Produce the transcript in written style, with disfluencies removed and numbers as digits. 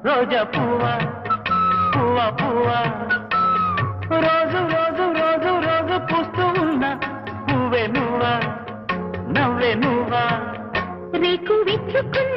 రోజా పువ్వా పువ్వా పువ్వా రోజు రోజు రోజు రోజు పూస్తూ ఉన్నా పువ్వే నువ్వా నవ్వే నువ్వా రేకు విచ్చుకున్న